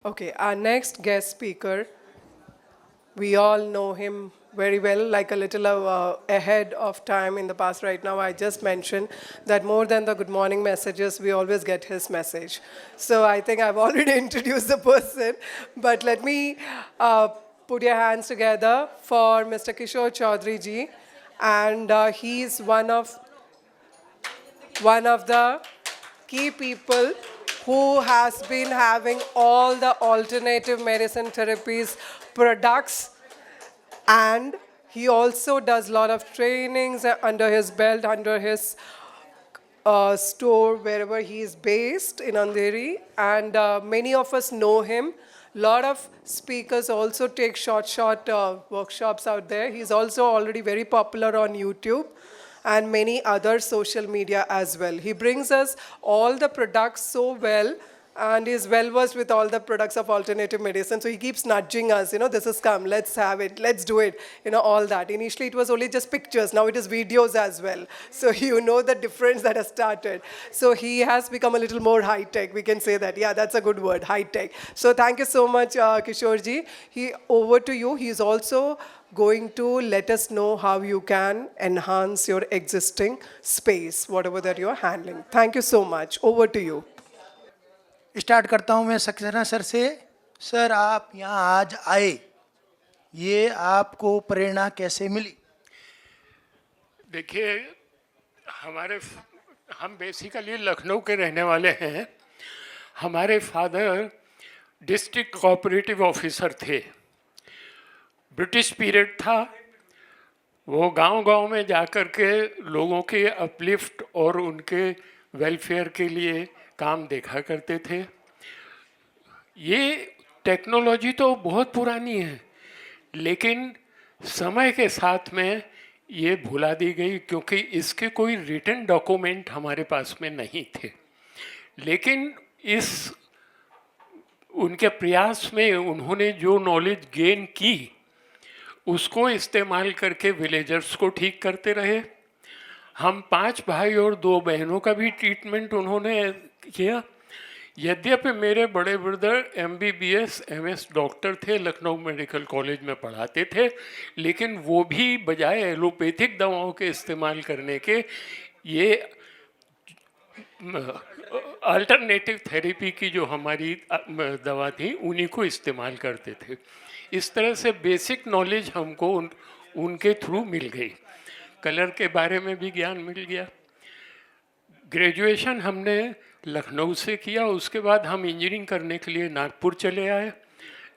Okay, our next guest speaker, we all know him very well, like a little ahead of time in the past. Right now, I just mentioned that more than the good morning messages, we always get his message. So I think I've already introduced the person, but let me put your hands together for Mr. Kishore Chaudhary ji. And he's one of the key people who has been having all the alternative medicine therapies products, and he also does a lot of trainings under his belt, under his store wherever he is based in Andheri, and many of us know him. Lot of speakers also take short workshops out there. He's also already very popular on YouTube and many other social media as well. He brings us all the products so well and is well versed with all the products of alternative medicine. So he keeps nudging us, this has come, let's have it, let's do it, all that. Initially it was only just pictures, now it is videos as well. So you know the difference that has started. So he has become a little more high-tech, we can say that. Yeah, that's a good word, high-tech. So thank you so much, Kishore ji. Over to you. He's also going to let us know how you can enhance your existing space, whatever that you're handling. Thank you so much. Over to you. Start करता हूं मैं Saxena sir से। Sir, आप यहाँ आज आए, ये आपको प्रेरणा कैसे मिली? देखिए, हम बेसिकली लखनऊ के रहने वाले हैं। हमारे फादर डिस्ट्रिक्ट कोऑपरेटिव ऑफिसर थे। ब्रिटिश पीरियड था, वो गांव-गांव में जाकर के लोगों के अपलिफ्ट और उनके वेलफेयर के लिए काम देखा करते थे। ये टेक्नोलॉजी तो बहुत पुरानी है, लेकिन समय के साथ में ये भुला दी गई क्योंकि इसके कोई रिटन डॉक्यूमेंट हमारे पास में नहीं थे। लेकिन उनके प्रयास में उन्होंने जो नॉलेज गेन की, उसको इस्तेमाल करके विलेजर्स को ठीक करते रहे। हम 5 भाई और 2 बहनों का भी ट्रीटमेंट उन्होंने किया। यद्यपि मेरे बड़े ब्रदर MBBS MS डॉक्टर थे, लखनऊ मेडिकल कॉलेज में पढ़ाते थे, लेकिन वो भी बजाय एलोपैथिक दवाओं के इस्तेमाल करने के ये अल्टरनेटिव थेरेपी की जो हमारी दवा थी उन्हीं को इस्तेमाल करते थे। इस तरह से बेसिक नॉलेज हमको उनके थ्रू मिल गई। कलर के बारे में भी ज्ञान मिल गया। ग्रेजुएशन हमने लखनऊ से किया, उसके बाद हम इंजीनियरिंग करने के लिए नागपुर चले आए।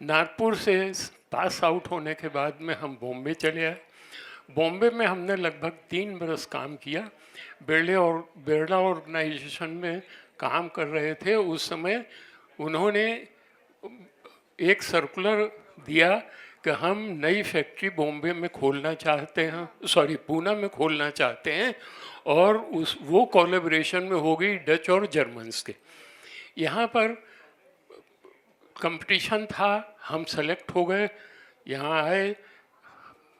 नागपुर से पास आउट होने के बाद में हम बॉम्बे चले आए। बॉम्बे में हमने लगभग 3 बरस काम किया। बिरला ऑर्गेनाइजेशन में काम कर रहे थे। उस समय उन्होंने एक सर्कुलर दिया कि हम नई फैक्ट्री बॉम्बे में खोलना चाहते हैं, पूना में खोलना चाहते हैं, और वो कोलैबोरेशन में हो गई डच और जर्मन्स के। यहाँ पर कंपटीशन था, हम सेलेक्ट हो गए, यहाँ आए,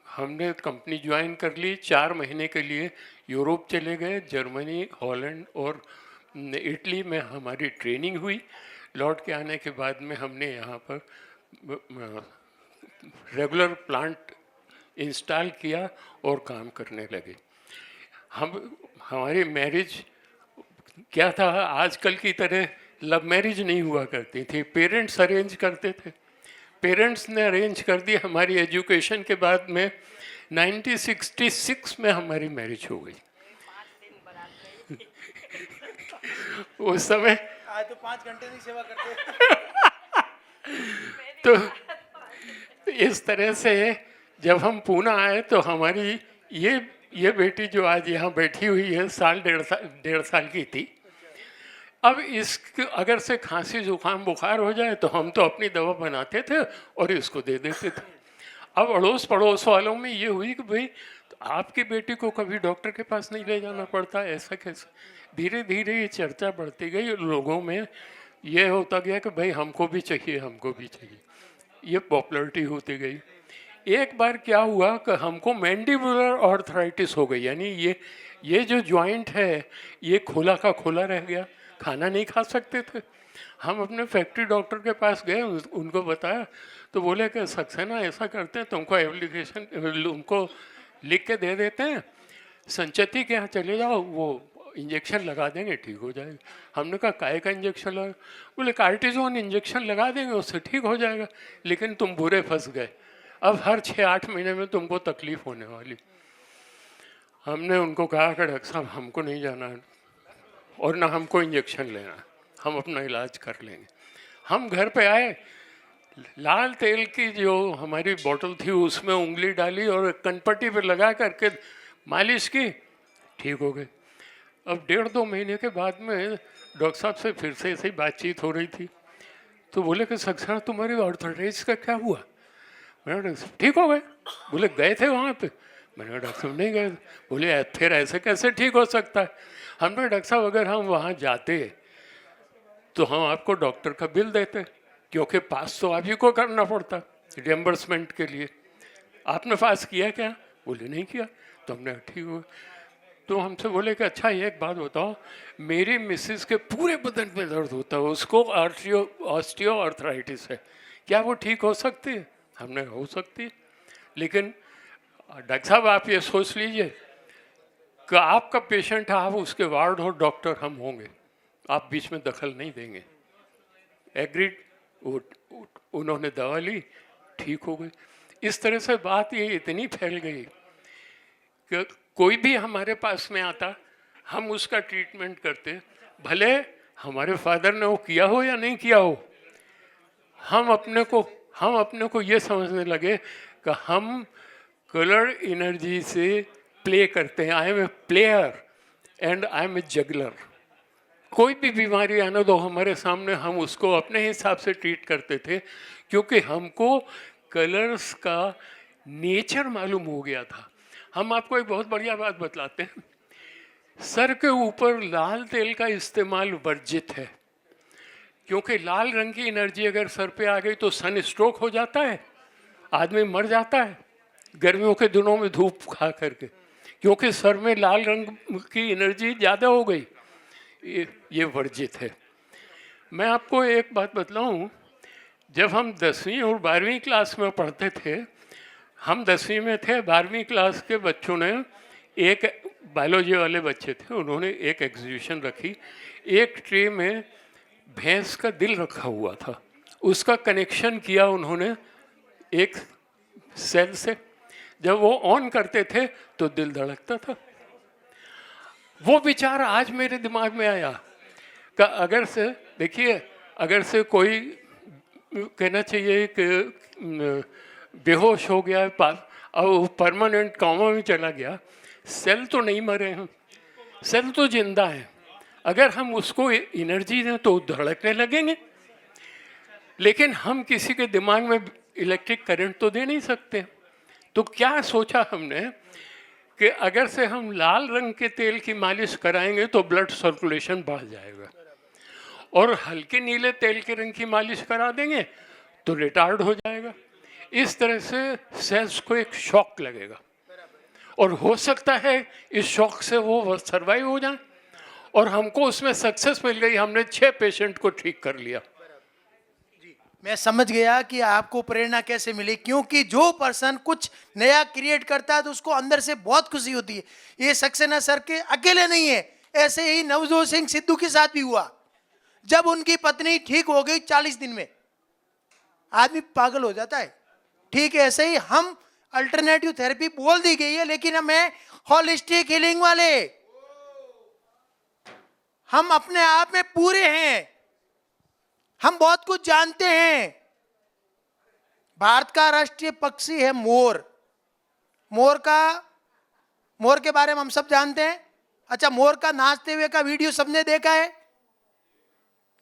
हमने कंपनी ज्वाइन कर ली। 4 महीने के लिए यूरोप चले गए। जर्मनी, हॉलैंड और इटली में हमारी ट्रेनिंग हुई। लौट के आने के बाद में हमने यहाँ पर रेगुलर प्लांट इंस्टॉल किया और काम करने लगे। हमारी मैरिज क्या था, आजकल की तरह लव मैरिज नहीं हुआ करती थी, पेरेंट्स अरेंज करते थे। पेरेंट्स ने अरेंज कर दी। हमारी एजुकेशन के बाद में 1966 में हमारी मैरिज हो गई। उस समय आज तो 5 घंटे की सेवा करते तो इस तरह से जब हम पूना आए तो हमारी ये बेटी जो आज यहाँ बैठी हुई है, डेढ़ साल की थी। अब अगर से खांसी जुकाम बुखार हो जाए तो हम तो अपनी दवा बनाते थे और इसको दे देते थे। अब अड़ोस पड़ोस वालों में ये हुई कि भाई तो आपकी बेटी को कभी डॉक्टर के पास नहीं ले जाना पड़ता, ऐसा कैसे? धीरे धीरे ये चर्चा बढ़ती गई, लोगों में ये होता गया कि भाई हमको भी चाहिए, हमको भी चाहिए। ये पॉपुलरिटी होती गई। एक बार क्या हुआ कि हमको मैंडिबुलर आर्थराइटिस हो गई, यानी ये जो जॉइंट है ये खुला का खुला रह गया, खाना नहीं खा सकते थे। हम अपने फैक्ट्री डॉक्टर के पास गए, उनको बताया तो बोले कि सक्सेना ऐसा करते हैं, तुमको एप्लीकेशन उनको लिख के दे देते हैं, संचेती के यहाँ चले जाओ, वो इंजेक्शन लगा देंगे, ठीक हो जाएगा। हमने कहा काय का इंजेक्शन लगा? बोले कार्टिजोन इंजेक्शन लगा देंगे, उससे ठीक हो जाएगा। लेकिन तुम बुरे फंस गए, अब हर 6-8 महीने में तुमको तकलीफ होने वाली। हमने उनको कहा कि डॉक्टर साहब हमको नहीं जाना है और ना हमको इंजेक्शन लेना है, हम अपना इलाज कर लेंगे। हम घर पे आए, लाल तेल की जो हमारी बोतल थी उसमें उंगली डाली और कनपट्टी पे लगा करके मालिश की, ठीक हो गए। अब 1.5-2 महीने के बाद में डॉक्टर साहब से फिर से ऐसी बातचीत हो रही थी, तो बोले कि सक्सेना तुम्हारी आर्थराइटिस का क्या हुआ? मैंने डॉक्टर साहब ठीक हो गए। बोले गए थे वहाँ पे? मैंने डॉक्टर साहब नहीं गए। बोले फिर ऐसे कैसे ठीक हो सकता है? हमने डॉक्टर साहब अगर हम वहाँ जाते तो हम आपको डॉक्टर का बिल देते, क्योंकि पास तो आप ही को करना पड़ता रिएम्बर्समेंट के लिए। आपने पास किया क्या? बोले नहीं किया। तो हमने ठीक हो। तो हमसे बोले कि अच्छा एक बात बताओ, मेरी मिसेस के पूरे बदन में दर्द होता है, उसको ऑस्टियो आर्थराइटिस है, क्या वो ठीक हो सकती है? हमने हो सकती है, लेकिन डॉक्टर साहब आप ये सोच लीजिए कि आपका पेशेंट है, आप उसके वार्ड और डॉक्टर हम होंगे, आप बीच में दखल नहीं देंगे। एग्रीड। उन्होंने दवा ली, ठीक हो गई। इस तरह से बात ये इतनी फैल गई कि कोई भी हमारे पास में आता, हम उसका ट्रीटमेंट करते, भले हमारे फादर ने वो किया हो या नहीं किया हो। हम अपने को ये समझने लगे कि हम कलर एनर्जी से प्ले करते हैं। I am a player and I am a juggler. कोई भी बीमारी आना दो हमारे सामने, हम उसको अपने हिसाब से ट्रीट करते थे, क्योंकि हमको कलर्स का नेचर मालूम हो गया था। हम आपको एक बहुत बढ़िया बात बतलाते हैं, सर के ऊपर लाल तेल का इस्तेमाल वर्जित है, क्योंकि लाल रंग की एनर्जी अगर सर पे आ गई तो सन स्ट्रोक हो जाता है, आदमी मर जाता है गर्मियों के दिनों में धूप खा करके, क्योंकि सर में लाल रंग की एनर्जी ज़्यादा हो गई। ये वर्जित है। मैं आपको एक बात बतलाऊं, जब हम 10वीं और 12वीं क्लास में पढ़ते थे, हम 10वीं में थे, 12वीं क्लास के बच्चों ने, एक बायोलॉजी वाले बच्चे थे, उन्होंने एक एग्जीबिशन रखी। एक ट्रे में भैंस का दिल रखा हुआ था, उसका कनेक्शन किया उन्होंने एक सेल से। जब वो ऑन करते थे तो दिल धड़कता था। वो विचार आज मेरे दिमाग में आया कि अगर से देखिए, अगर से कोई कहना चाहिए कि बेहोश हो गया और परमानेंट कोमा में चला गया, सेल तो नहीं मरे हैं, सेल तो जिंदा है। अगर हम उसको एनर्जी दें तो धड़कने लगेंगे, लेकिन हम किसी के दिमाग में इलेक्ट्रिक करंट तो दे नहीं सकते। तो क्या सोचा हमने कि अगर से हम लाल रंग के तेल की मालिश कराएंगे तो ब्लड सर्कुलेशन बढ़ जाएगा, और हल्के नीले तेल के रंग की मालिश करा देंगे तो रिटार्ड हो जाएगा। इस तरह से सेल्स को एक शॉक लगेगा, और हो सकता है इस शॉक से वो सर्वाइव हो जाए। और हमको उसमें सक्सेस मिल गई, हमने 6 पेशेंट को ठीक कर लिया। मैं समझ गया कि आपको प्रेरणा कैसे मिली, क्योंकि जो पर्सन कुछ नया क्रिएट करता है तो उसको अंदर से बहुत खुशी होती है। ये सक्सेना सर के अकेले नहीं है, ऐसे ही नवजोत सिंह सिद्धू के साथ भी हुआ। जब उनकी पत्नी ठीक हो गई 40 दिन में, आदमी पागल हो जाता है। ठीक है, ऐसे ही हम अल्टरनेटिव थेरेपी बोल दी गई है, लेकिन हमें होलिस्टिक हीलिंग वाले, हम अपने आप में पूरे हैं, हम बहुत कुछ जानते हैं। भारत का राष्ट्रीय पक्षी है मोर। मोर के बारे में हम सब जानते हैं। अच्छा, मोर का नाचते हुए का वीडियो सबने देखा है?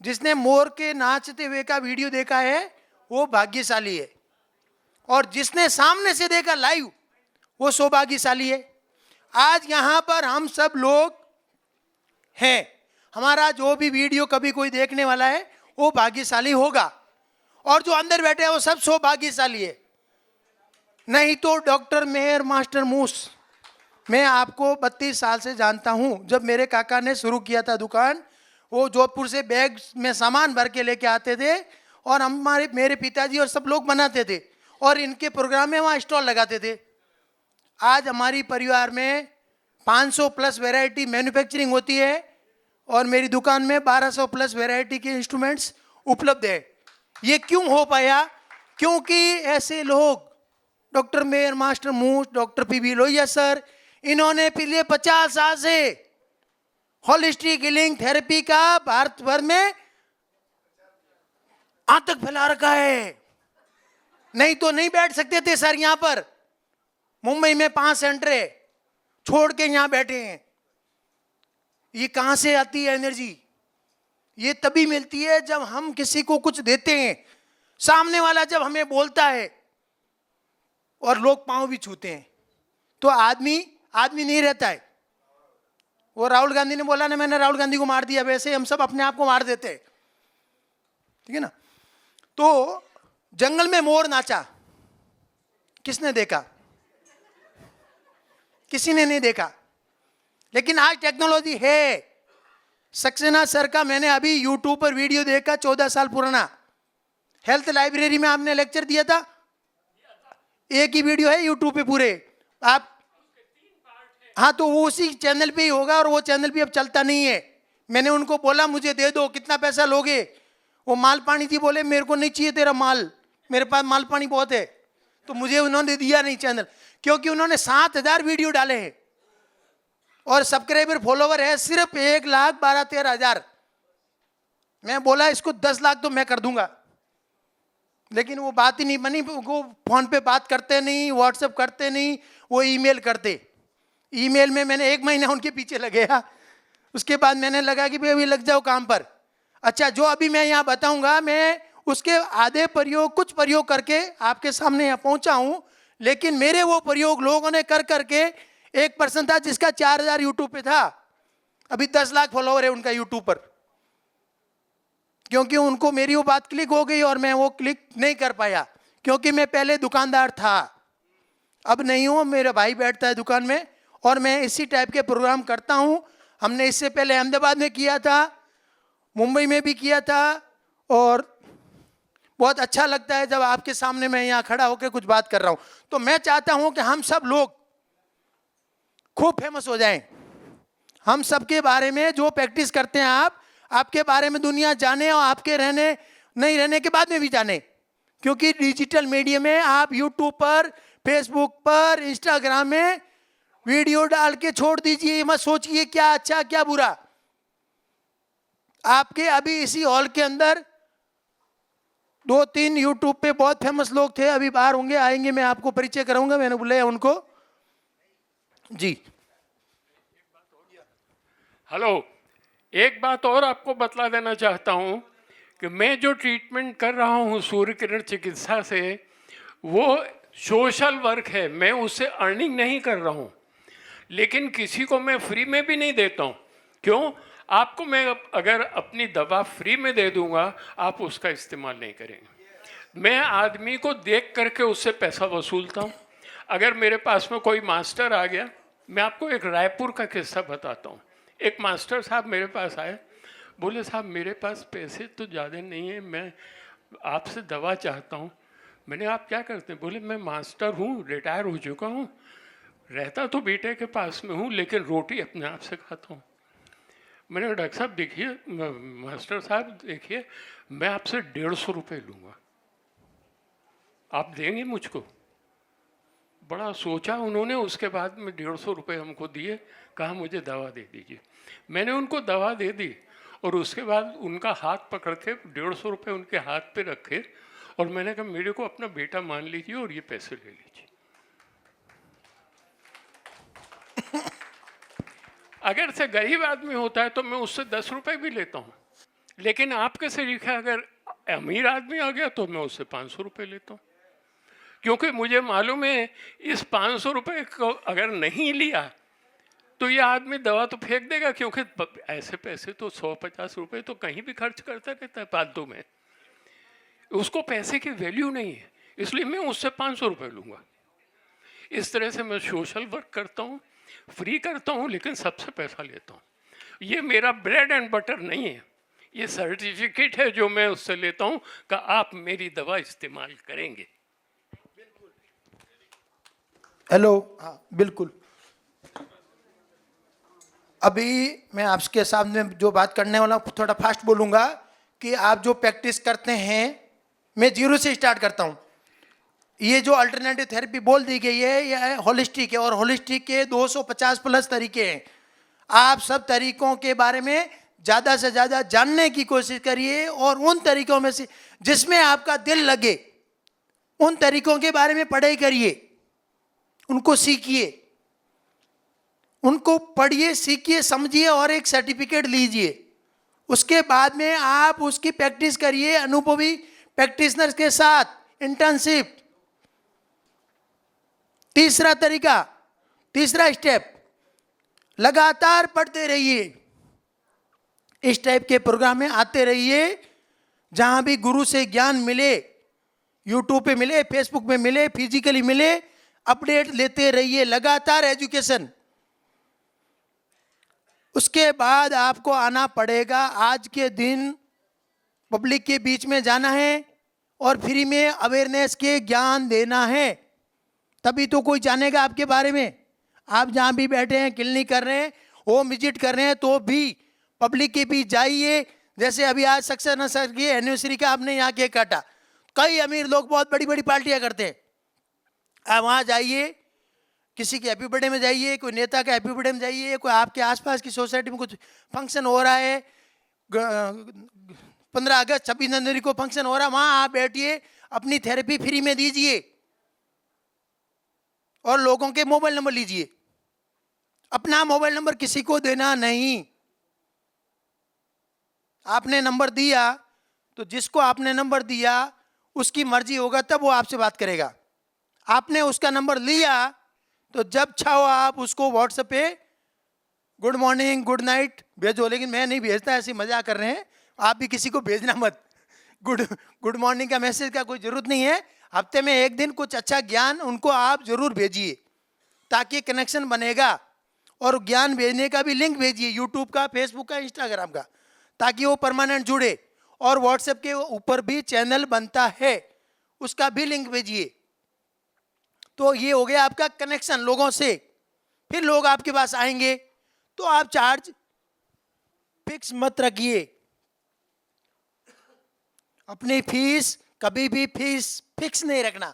जिसने मोर के नाचते हुए का वीडियो देखा है वो भाग्यशाली है, और जिसने सामने से देखा लाइव वो सौभाग्यशाली है। आज यहाँ पर हम सब लोग हैं, हमारा जो भी वीडियो कभी कोई देखने वाला है वो भाग्यशाली होगा, और जो अंदर बैठे हैं वो सब सौभाग्यशाली है। नहीं तो डॉक्टर मेहर मास्टर मूस, मैं आपको 32 साल से जानता हूं। जब मेरे काका ने शुरू किया था दुकान, वो जोधपुर से बैग में सामान भर के लेके आते थे और मेरे पिताजी और सब लोग बनाते थे और इनके प्रोग्राम में वहाँ स्टॉल लगाते थे। आज हमारी परिवार में 500 प्लस वैरायटी मैन्युफैक्चरिंग होती है और मेरी दुकान में 1200 प्लस वैरायटी के इंस्ट्रूमेंट्स उपलब्ध है। ये क्यों हो पाया? क्योंकि ऐसे लोग, डॉक्टर मेयर मास्टर मूस, डॉक्टर पीबी लोहिया सर, इन्होंने पिछले 50 साल से होलिस्टिक हीलिंग थेरेपी का भारत भर में आतंक फैला रखा है। नहीं तो नहीं बैठ सकते थे सर यहां पर। मुंबई में 5 सेंटर है, छोड़ के यहां बैठे हैं। ये कहां से आती है एनर्जी? ये तभी मिलती है जब हम किसी को कुछ देते हैं, सामने वाला जब हमें बोलता है और लोग पांव भी छूते हैं तो आदमी नहीं रहता है। वो राहुल गांधी ने बोला ना, मैंने राहुल गांधी को मार दिया, वैसे हम सब अपने आप को मार देते हैं, ठीक है ना। तो जंगल में मोर नाचा, किसने देखा? किसी ने नहीं देखा। लेकिन आज टेक्नोलॉजी है। सक्सेना सर का मैंने अभी यूट्यूब पर वीडियो देखा, 14 साल पुराना। हेल्थ लाइब्रेरी में आपने लेक्चर दिया था, एक ही वीडियो है यूट्यूब पे पूरे। आप हाँ, तो वो उसी चैनल पे ही होगा और वो चैनल भी अब चलता नहीं है। मैंने उनको बोला मुझे दे दो, कितना पैसा लोगे? वो माल पानी थी, बोले मेरे को नहीं चाहिए तेरा माल, मेरे पास माल पानी बहुत है। तो मुझे उन्होंने दिया नहीं चैनल, क्योंकि उन्होंने 7000 वीडियो डाले हैं और सब्सक्राइबर फॉलोवर है सिर्फ 1,12,13,000। मैं बोला इसको 10 लाख तो मैं कर दूंगा, लेकिन वो बात ही नहीं बनी। वो फोन पे बात करते नहीं, व्हाट्सएप करते नहीं, वो ईमेल करते। ईमेल में मैंने 1 महीना उनके पीछे लगाया। उसके बाद मैंने लगा कि भाई अभी लग जाओ काम पर। अच्छा, जो अभी मैं यहाँ बताऊंगा, मैं उसके आधे प्रयोग, कुछ प्रयोग करके आपके सामने यहाँ पहुंचा हूँ। लेकिन मेरे वो प्रयोग लोगों ने कर करके, एक पर्सन था जिसका 4000 यूट्यूब पे था, अभी 10 लाख फॉलोवर है उनका यूट्यूब पर, क्योंकि उनको मेरी वो बात क्लिक हो गई और मैं वो क्लिक नहीं कर पाया, क्योंकि मैं पहले दुकानदार था, अब नहीं हूँ। मेरा भाई बैठता है दुकान में और मैं इसी टाइप के प्रोग्राम करता हूँ। हमने इससे पहले अहमदाबाद में किया था, मुंबई में भी किया था, और बहुत अच्छा लगता है जब आपके सामने मैं यहाँ खड़ा होकर कुछ बात कर रहा हूँ। तो मैं चाहता हूँ कि हम सब लोग खूब फेमस हो जाएं। हम सबके बारे में जो प्रैक्टिस करते हैं आपके बारे में दुनिया जाने, और आपके रहने नहीं रहने के बाद में भी जाने, क्योंकि डिजिटल मीडिया में आप यूट्यूब पर, फेसबुक पर, इंस्टाग्राम में वीडियो डाल के छोड़ दीजिए। मत सोचिए क्या अच्छा क्या बुरा। आपके अभी इसी हॉल के अंदर 2-3 यूट्यूब पे बहुत फेमस लोग थे, अभी बाहर होंगे, आएंगे, मैं आपको परिचय कराऊंगा। मैंने बुलाया उनको जी। हेलो, एक बात और आपको बतला देना चाहता हूँ कि मैं जो ट्रीटमेंट कर रहा हूँ सूर्य किरण चिकित्सा से, वो सोशल वर्क है। मैं उससे अर्निंग नहीं कर रहा हूँ, लेकिन किसी को मैं फ्री में भी नहीं देता हूँ। क्यों? आपको मैं अगर अपनी दवा फ्री में दे दूंगा, आप उसका इस्तेमाल नहीं करेंगे। मैं आदमी को देख करके उससे पैसा वसूलता हूँ। अगर मेरे पास में कोई मास्टर आ गया, मैं आपको एक रायपुर का किस्सा बताता हूँ। एक मास्टर साहब मेरे पास आए, बोले साहब मेरे पास पैसे तो ज़्यादा नहीं है, मैं आपसे दवा चाहता हूँ। मैंने आप क्या करते हैं? बोले मैं मास्टर हूँ, रिटायर हो चुका हूँ, रहता तो बेटे के पास में हूँ, लेकिन रोटी अपने आप से खाता हूँ। मैंने कहा डॉक्टर साहब देखिए, मास्टर साहब देखिए, मैं आपसे 150 रुपये लूँगा, आप देंगे मुझको? बड़ा सोचा उन्होंने, उसके बाद में 150 रुपये हमको दिए, कहा मुझे दवा दे दीजिए। मैंने उनको दवा दे दी और उसके बाद उनका हाथ पकड़ के 150 रुपये उनके हाथ पे रखे और मैंने कहा मेरे को अपना बेटा मान लीजिए और ये पैसे ले लीजिए। अगर से गरीब आदमी होता है तो मैं उससे 10 रुपये भी लेता हूँ, लेकिन आपके से लिखा अगर अमीर आदमी आ गया तो मैं उससे 500 रुपये लेता हूँ, क्योंकि मुझे मालूम है इस 500 रुपये को अगर नहीं लिया तो ये आदमी दवा तो फेंक देगा, क्योंकि ऐसे पैसे तो 100-50 रुपये तो कहीं भी खर्च करता रहता है फालतू में, उसको पैसे की वैल्यू नहीं है, इसलिए मैं उससे 500 रुपये लूँगा। इस तरह से मैं सोशल वर्क करता हूँ, फ्री करता हूँ, लेकिन सबसे पैसा लेता हूँ। ये मेरा ब्रेड एंड बटर नहीं है, ये सर्टिफिकेट है जो मैं उससे लेता हूँ कि आप मेरी दवा इस्तेमाल करेंगे। हेलो, हाँ बिल्कुल। अभी मैं आपके सामने जो बात करने वाला हूं, थोड़ा फास्ट बोलूँगा कि आप जो प्रैक्टिस करते हैं, मैं जीरो से स्टार्ट करता हूँ। ये जो अल्टरनेटिव थेरेपी बोल दी गई है, यह होलिस्टिक है, और होलिस्टिक के 250 प्लस तरीके हैं। आप सब तरीकों के बारे में ज़्यादा से ज़्यादा जानने की कोशिश करिए, और उन तरीकों में से जिसमें आपका दिल लगे उन तरीकों के बारे में पढ़ाई करिए, उनको सीखिए, उनको पढ़िए, सीखिए, समझिए और एक सर्टिफिकेट लीजिए। उसके बाद में आप उसकी प्रैक्टिस करिए अनुभवी प्रैक्टिशनर्स के साथ, इंटर्नशिप। तीसरा तरीका, तीसरा स्टेप, लगातार पढ़ते रहिए। इस टाइप के प्रोग्राम में आते रहिए, जहां भी गुरु से ज्ञान मिले, यूट्यूब पे मिले, फेसबुक पे मिले, फिजिकली मिले, अपडेट लेते रहिए, लगातार एजुकेशन। उसके बाद आपको आना पड़ेगा, आज के दिन पब्लिक के बीच में जाना है और फ्री में अवेयरनेस के ज्ञान देना है, तभी तो कोई जानेगा आपके बारे में। आप जहाँ भी बैठे हैं, क्लिनिक कर रहे हैं, होम विजिट कर रहे हैं, तो भी पब्लिक के बीच जाइए। जैसे अभी आज सक्सेना सर की एनिवर्सरी का आपने यहाँ केक काटा, कई अमीर लोग बहुत बड़ी बड़ी पार्टियाँ करते हैं, आप वहाँ जाइए, किसी के हैप्पी बर्थडे में जाइए, कोई नेता का हैप्पी बर्थडे में जाइए, कोई आपके आसपास की सोसाइटी में कुछ फंक्शन हो रहा है, 15 अगस्त 26 जनवरी को फंक्शन हो रहा है, वहाँ आप बैठिए, अपनी थेरेपी फ्री में दीजिए और लोगों के मोबाइल नंबर लीजिए। अपना मोबाइल नंबर किसी को देना नहीं। आपने नंबर दिया तो जिसको आपने नंबर दिया उसकी मर्जी होगा तब वो आपसे बात करेगा। आपने उसका नंबर लिया तो जब चाहो आप उसको व्हाट्सएप पे गुड मॉर्निंग, गुड नाइट भेजो, लेकिन मैं नहीं भेजता, ऐसी मजाक कर रहे हैं, आप भी किसी को भेजना मत। गुड मॉर्निंग का मैसेज का कोई ज़रूरत नहीं है। हफ्ते में एक दिन कुछ अच्छा ज्ञान उनको आप ज़रूर भेजिए, ताकि कनेक्शन बनेगा। और ज्ञान भेजने का भी लिंक भेजिए, यूट्यूब का, फेसबुक का, इंस्टाग्राम का, ताकि वो परमानेंट जुड़े। और व्हाट्सएप के ऊपर भी चैनल बनता है, उसका भी लिंक भेजिए। तो ये हो गया आपका कनेक्शन लोगों से। फिर लोग आपके पास आएंगे तो आप चार्ज फिक्स मत रखिए। अपनी फीस कभी भी फीस फिक्स नहीं रखना।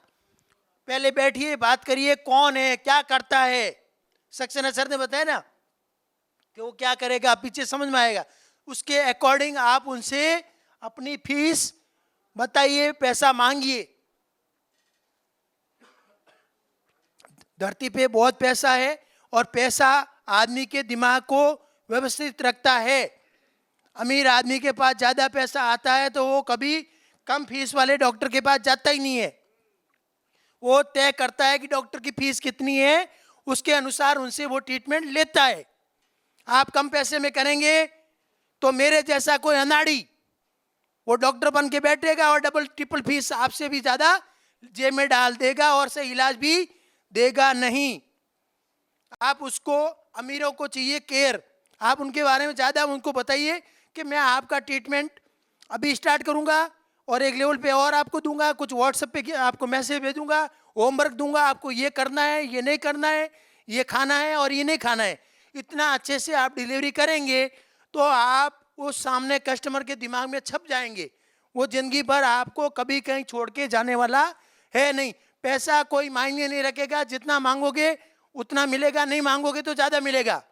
पहले बैठिए, बात करिए, कौन है, क्या करता है। सक्सेना सर ने बताया ना कि वो क्या करेगा, पीछे समझ में आएगा। उसके अकॉर्डिंग आप उनसे अपनी फीस बताइए, पैसा मांगिए। धरती पे बहुत पैसा है और पैसा आदमी के दिमाग को व्यवस्थित रखता है। अमीर आदमी के पास ज़्यादा पैसा आता है तो वो कभी कम फीस वाले डॉक्टर के पास जाता ही नहीं है। वो तय करता है कि डॉक्टर की फीस कितनी है, उसके अनुसार उनसे वो ट्रीटमेंट लेता है। आप कम पैसे में करेंगे तो मेरे जैसा कोई अनाड़ी वो डॉक्टर बन के बैठेगा और डबल ट्रिपल फीस आपसे भी ज़्यादा जेब में डाल देगा और से इलाज भी देगा नहीं। आप उसको, अमीरों को चाहिए केयर, आप उनके बारे में ज़्यादा उनको बताइए कि मैं आपका ट्रीटमेंट अभी स्टार्ट करूंगा और एक लेवल पे और आपको दूंगा, कुछ व्हाट्सएप पे आपको मैसेज भेजूंगा, होमवर्क दूंगा, आपको ये करना है, ये नहीं करना है, ये खाना है और ये नहीं खाना है। इतना अच्छे से आप डिलीवरी करेंगे तो आप वो सामने कस्टमर के दिमाग में छप जाएंगे। वो ज़िंदगी भर आपको कभी कहीं छोड़ के जाने वाला है नहीं। पैसा कोई मायने नहीं रखेगा, जितना मांगोगे उतना मिलेगा, नहीं मांगोगे तो ज़्यादा मिलेगा।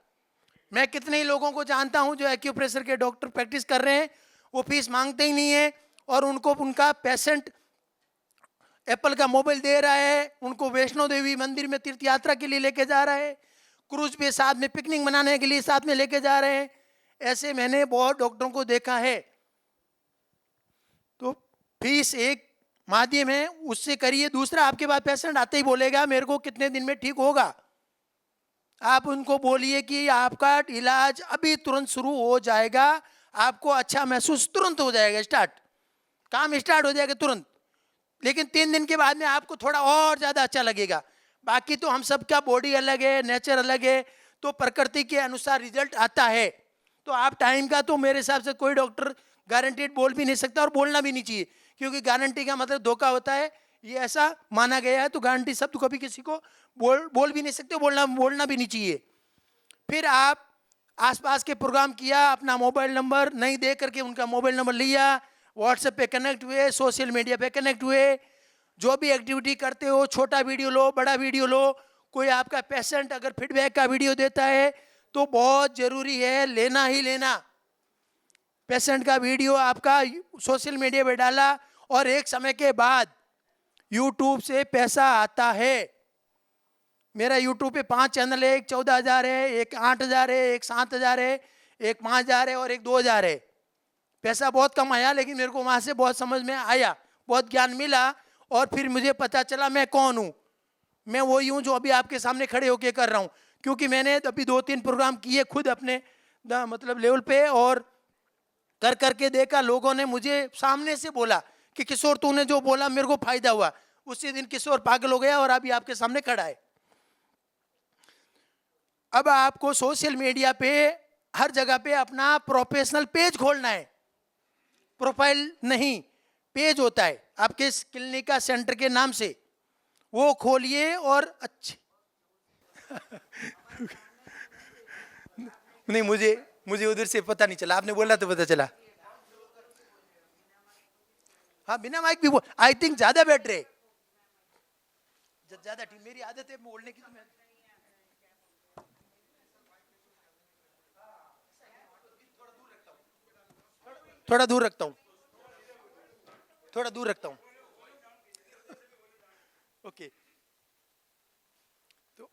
मैं कितने ही लोगों को जानता हूं जो एक्यूप्रेशर के डॉक्टर प्रैक्टिस कर रहे हैं, वो फीस मांगते ही नहीं है और उनको उनका पेशेंट एप्पल का मोबाइल दे रहा है, उनको वैष्णो देवी मंदिर में तीर्थ यात्रा के लिए लेके जा रहा है, क्रूज पे साथ में पिकनिक मनाने के लिए साथ में लेके जा रहे हैं। ऐसे मैंने बहुत डॉक्टरों को देखा है। तो फीस एक माध्यम है, उससे करिए। दूसरा, आपके पास पेशेंट आते ही बोलेगा मेरे को कितने दिन में ठीक होगा, आप उनको बोलिए कि आपका इलाज अभी तुरंत शुरू हो जाएगा, आपको अच्छा महसूस तुरंत हो जाएगा, काम स्टार्ट हो जाएगा तुरंत। लेकिन 3 दिन के बाद में आपको थोड़ा और ज़्यादा अच्छा लगेगा। बाकी तो हम सबका बॉडी अलग है, नेचर अलग है, तो प्रकृति के अनुसार रिजल्ट आता है। तो आप टाइम का तो मेरे हिसाब से कोई डॉक्टर गारंटीड बोल भी नहीं सकता और बोलना भी नहीं चाहिए, क्योंकि गारंटी का मतलब धोखा होता है, ये ऐसा माना गया है। तो गारंटी शब्द कभी किसी को बोल भी नहीं सकते, बोलना भी नहीं चाहिए। फिर आप आसपास के प्रोग्राम किया, अपना मोबाइल नंबर नहीं दे करके उनका मोबाइल नंबर लिया, व्हाट्सएप पे कनेक्ट हुए, सोशल मीडिया पे कनेक्ट हुए, जो भी एक्टिविटी करते हो, छोटा वीडियो लो, बड़ा वीडियो लो। कोई आपका पेशेंट अगर फीडबैक का वीडियो देता है तो बहुत जरूरी है, लेना ही लेना। पेशेंट का वीडियो आपका सोशल मीडिया पे डाला और एक समय के बाद यूट्यूब से पैसा आता है। मेरा यूट्यूब पे 5 चैनल है, एक 14,000 है, एक 8,000 है, एक 7,000 है, एक 5,000 है और एक 2,000 है। पैसा बहुत कम आया, लेकिन मेरे को वहाँ से बहुत समझ में आया, बहुत ज्ञान मिला और फिर मुझे पता चला मैं कौन हूँ। मैं वही हूँ जो अभी आपके सामने खड़े होके कर रहा हूँ, क्योंकि मैंने अभी 2-3 प्रोग्राम किए खुद अपने मतलब लेवल पे, और कर करके देखा। लोगों ने मुझे सामने से बोला कि किशोर तूने जो बोला मेरे को फायदा हुआ। उसी दिन किशोर पागल हो गया और अभी आपके सामने खड़ा है। अब आपको सोशल मीडिया पे हर जगह पे अपना प्रोफेशनल पेज खोलना है, प्रोफाइल नहीं, पेज होता है आपके क्लिनिक का सेंटर के नाम से, वो खोलिए। और अच्छे नहीं, मुझे उधर से पता नहीं चला, आपने बोला तो पता चला। हाँ, बिना माइक भी बोल, आई थिंक ज्यादा बेटर है, ज्यादा ठीक। मेरी आदत है बोलने की, तो मैं थोड़ा दूर रखता हूँ, थोड़ा दूर रखता हूँ। ओके, तो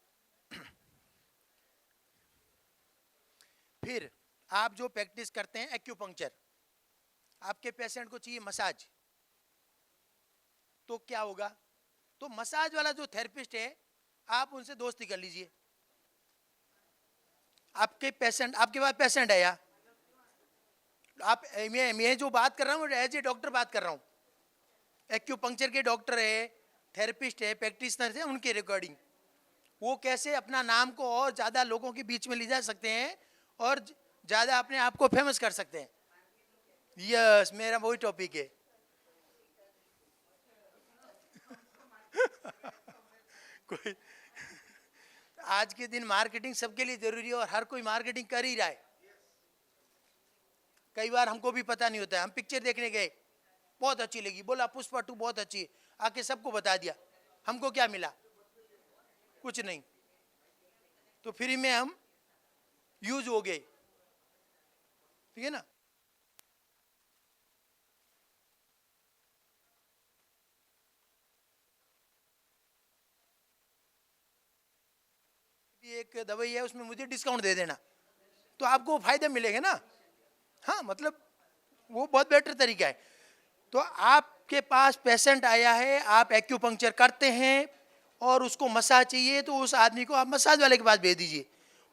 फिर आप जो प्रैक्टिस करते हैं एक्यूपंक्चर, आपके पेशेंट को चाहिए मसाज, तो क्या होगा? तो मसाज वाला जो थेरेपिस्ट है, आप उनसे दोस्ती कर लीजिए। आपके पास पेशेंट है या आप, मैं जो बात कर रहा हूँ एज ए डॉक्टर बात कर रहा हूँ। एक्यूपंक्चर के डॉक्टर है, थेरेपिस्ट है, प्रैक्टिशनर है, उनके रिकॉर्डिंग वो कैसे अपना नाम को और ज़्यादा लोगों के बीच में ले जा सकते हैं और ज़्यादा अपने आप को फेमस कर सकते हैं। यस, मेरा वही टॉपिक है। कोई आज के दिन मार्केटिंग सबके लिए जरूरी है और हर कोई मार्केटिंग कर ही रहा है। कई बार हमको भी पता नहीं होता है, हम पिक्चर देखने गए, बहुत अच्छी लगी, बोला पुष्पा 2 बहुत अच्छी, आके सबको बता दिया। हमको क्या मिला? कुछ नहीं। तो फ्री में हम यूज हो गए, ठीक है ना। एक दवाई है उसमें मुझे डिस्काउंट दे देना, तो आपको फायदे मिलेंगे ना। हाँ, मतलब वो बहुत बेटर तरीका है। तो आपके पास पेशेंट आया है, आप एक्यूपंक्चर करते हैं और उसको मसाज चाहिए, तो उस आदमी को आप मसाज वाले के पास भेज दीजिए।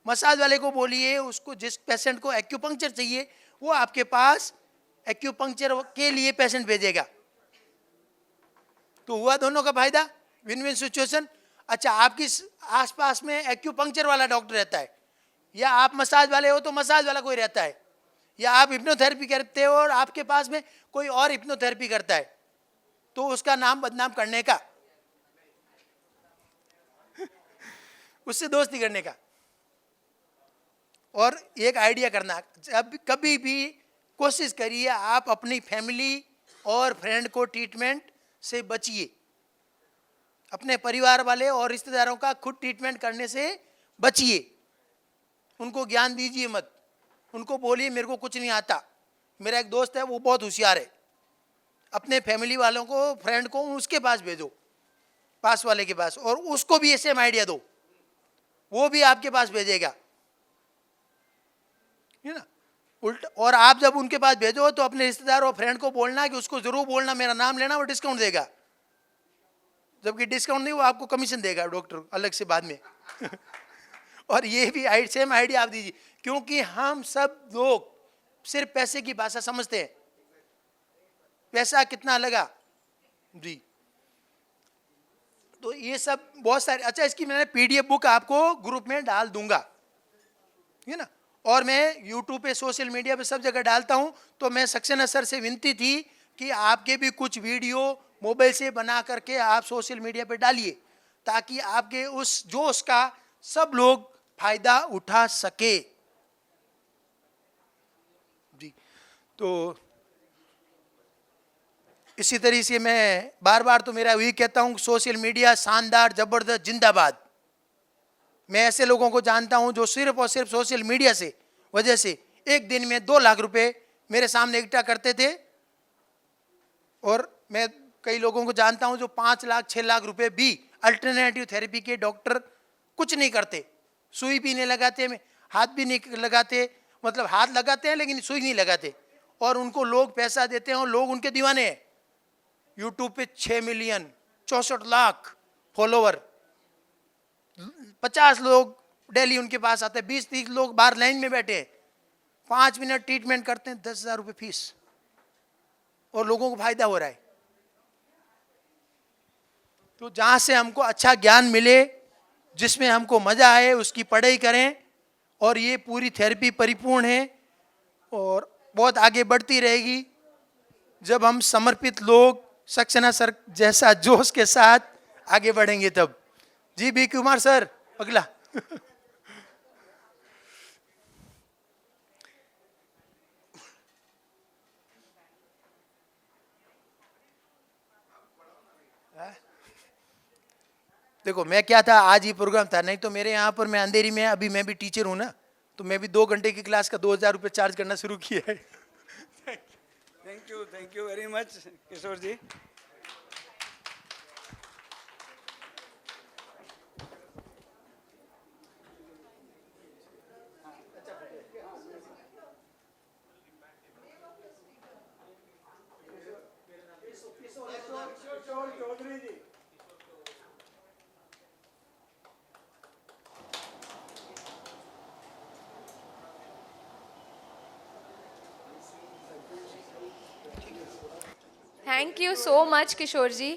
मसाज वाले को बोलिए उसको, जिस पेशेंट को एक्यूपंक्चर चाहिए वो आपके पास एक्यूपंक्चर के लिए पेशेंट भेजेगा। तो हुआ दोनों का फायदा, विन विन सिचुएशन। अच्छा, आपकी आसपास में एक्यूपंक्चर वाला डॉक्टर रहता है, या आप मसाज वाले हो तो मसाज वाला कोई रहता है, या आप हिप्नोथेरेपी करते हो और आपके पास में कोई और हिप्नोथेरेपी करता है, तो उसका नाम बदनाम करने का, उससे दोस्ती करने का। और एक आइडिया करना, जब कभी भी कोशिश करिए आप अपनी फैमिली और फ्रेंड को ट्रीटमेंट से बचिए। अपने परिवार वाले और रिश्तेदारों का खुद ट्रीटमेंट करने से बचिए। उनको ज्ञान दीजिए मत, उनको बोलिए मेरे को कुछ नहीं आता। मेरा एक दोस्त है वो बहुत होशियार है, अपने फैमिली वालों को, फ्रेंड को उसके पास भेजो, पास वाले के पास, और उसको भी ऐसे आइडिया दो, वो भी आपके पास भेजेगा, है ना। उल्टा, और आप जब उनके पास भेजो तो अपने रिश्तेदार और फ्रेंड को बोलना कि उसको जरूर बोलना मेरा नाम लेना, वो डिस्काउंट देगा। जबकि डिस्काउंट नहीं, वो आपको कमीशन देगा डॉक्टर अलग से बाद में। और ये भी सेम आइडिया आप दीजिए, क्योंकि हम सब लोग सिर्फ पैसे की भाषा समझते हैं। पैसा कितना लगा जी, तो ये सब बहुत सारे। अच्छा, इसकी मैंने PDF बुक आपको ग्रुप में डाल दूंगा, है ना। और मैं यूट्यूब पे, सोशल मीडिया पे सब जगह डालता हूं। तो मैं सक्सेना सर से विनती थी कि आपके भी कुछ वीडियो मोबाइल से बना करके आप सोशल मीडिया पे डालिए, ताकि आपके उस जोश का सब लोग फायदा उठा सके। जी, तो इसी तरीके से मैं बार बार तो मेरा वही कहता हूं, सोशल मीडिया शानदार, जबरदस्त, जिंदाबाद। मैं ऐसे लोगों को जानता हूं जो सिर्फ और सिर्फ सोशल मीडिया से वजह से एक दिन में 2 लाख रुपए मेरे सामने इकट्ठा करते थे। और मैं कई लोगों को जानता हूं जो 5 लाख 6 लाख रुपए भी अल्टरनेटिव थेरेपी के डॉक्टर कुछ नहीं करते, सुई भी नहीं लगाते, हाथ भी नहीं लगाते, मतलब हाथ लगाते हैं लेकिन सुई नहीं लगाते, और उनको लोग पैसा देते हैं और लोग उनके दीवाने हैं। यूट्यूब पे 6 मिलियन 64 लाख फॉलोवर, 50 लोग डेली उनके पास आते हैं, 20-30 लोग बाहर लाइन में बैठे हैं, 5 मिनट ट्रीटमेंट करते हैं, 10,000 रुपये फीस, और लोगों को फायदा हो रहा है। तो जहां से हमको अच्छा ज्ञान मिले, जिसमें हमको मजा आए, उसकी पढ़ाई करें। और ये पूरी थेरेपी परिपूर्ण है और बहुत आगे बढ़ती रहेगी जब हम समर्पित लोग सक्सेना सर जैसा जोश के साथ आगे बढ़ेंगे तब। जी बी कुमार सर, अगला। देखो मैं क्या था, आज ही प्रोग्राम था, नहीं तो मेरे यहाँ पर, मैं अंधेरी में, अभी मैं भी टीचर हूँ ना, तो मैं भी 2 घंटे की क्लास का 2,000 रुपये चार्ज करना शुरू किया है। Thank you very much Kishore ji. Thank you so much, Kishore ji.